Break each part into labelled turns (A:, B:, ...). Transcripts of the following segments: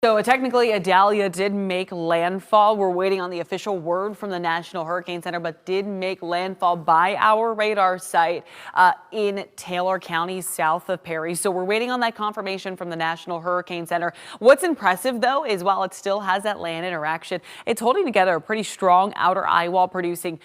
A: So technically, Idalia did make landfall. We're waiting on the official word from the National Hurricane Center, but did make landfall by our radar site in Taylor County, south of Perry. So we're waiting on that confirmation from the National Hurricane Center. What's impressive, though, is while it still has that land interaction, it's holding together a pretty strong outer eye wall, producing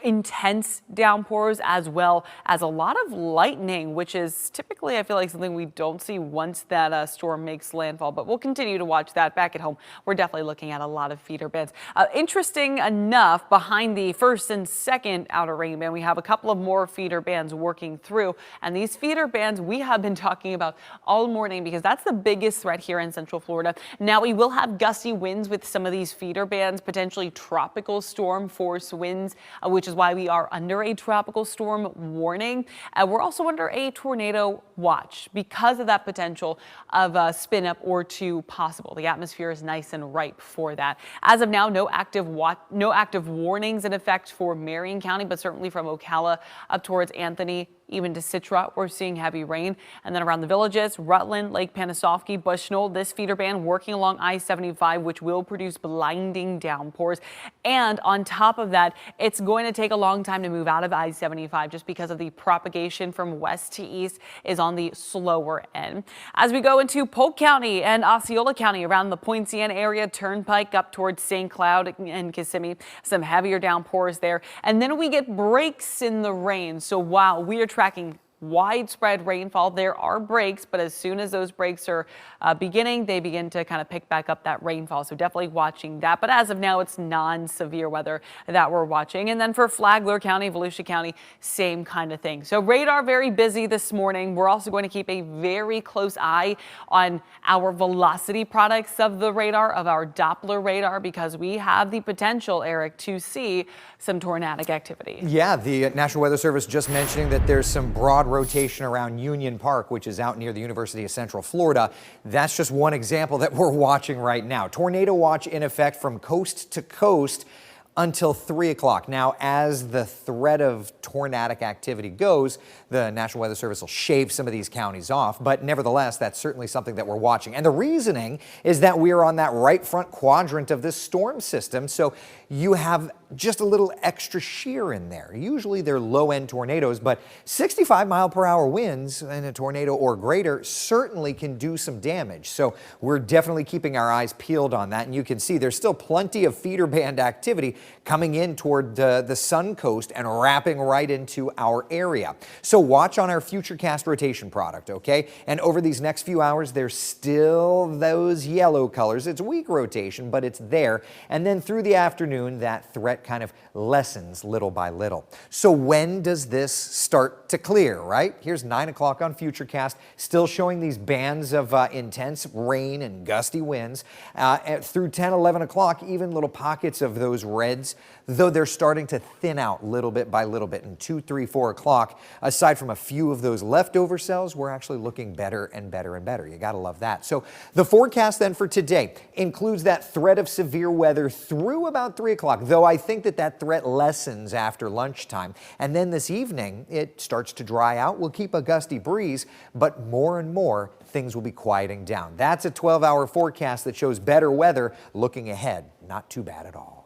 A: intense downpours as well as a lot of lightning, which is typically, I feel like, something we don't see once that storm makes landfall. But we'll continue to watch that. Back at home, we're definitely looking at a lot of feeder bands. Interesting enough, behind the first and second outer rain band, we have a couple of more feeder bands working through. And these feeder bands we have been talking about all morning because that's the biggest threat here in Central Florida. Now, we will have gusty winds with some of these feeder bands, potentially tropical storm force winds, which is why we are under a tropical storm warning. We're also under a tornado watch because of that potential of a spin up or two possible. The atmosphere is nice and ripe for that. As of now, no active warnings in effect for Marion County, but certainly from Ocala up towards Anthony, even to Citra, we're seeing heavy rain. And then around the villages, Rutland, Lake Panasoffkee, Bushnell, this feeder band working along I-75, which will produce blinding downpours. And on top of that, it's going to take a long time to move out of I-75 just because of the propagation from west to east is on the slower end. As we go into Polk County and Osceola County around the Poinciana area, Turnpike up towards St. Cloud and Kissimmee, some heavier downpours there. And then we get breaks in the rain. So while we are tracking widespread rainfall, there are breaks, but as soon as those breaks are beginning, they begin to kind of pick back up that rainfall. So definitely watching that. But as of now, it's non-severe weather that we're watching. And then for Flagler County, Volusia County, same kind of thing. So radar very busy this morning. We're also going to keep a very close eye on our velocity products of the radar, of our Doppler radar, because we have the potential, Eric, to see some tornadic activity.
B: Yeah, the National Weather Service just mentioning that there's some broad rotation around Union Park, which is out near the University of Central Florida. That's just one example that we're watching right now. Tornado watch in effect from coast to coast until 3 o'clock. Now, as the threat of tornadic activity goes, the National Weather Service will shave some of these counties off, but nevertheless, that's certainly something that we're watching. And the reasoning is that we are on that right front quadrant of this storm system, so you have just a little extra shear in there. Usually they're low-end tornadoes, but 65-mile-per-hour winds in a tornado or greater certainly can do some damage. So we're definitely keeping our eyes peeled on that, and you can see there's still plenty of feeder band activity coming in toward the Sun Coast and wrapping right into our area. So watch on our Futurecast rotation product, okay? And over these next few hours, there's still those yellow colors. It's weak rotation, but it's there. And then through the afternoon, that threat kind of lessens little by little. So when does this start to clear, right? Here's 9 o'clock on Futurecast, still showing these bands of intense rain and gusty winds. Through 10, 11 o'clock, even little pockets of those reds, though they're starting to thin out little bit by little bit. And 2, 3, 4 o'clock, aside from a few of those leftover cells, we're actually looking better and better and better. You gotta love that. So the forecast then for today includes that threat of severe weather through about 3 o'clock, though I think that threat lessens after lunchtime. And then this evening, it starts to dry out. We'll keep a gusty breeze, but more and more things will be quieting down. That's a 12-hour forecast that shows better weather looking ahead. Not too bad at all.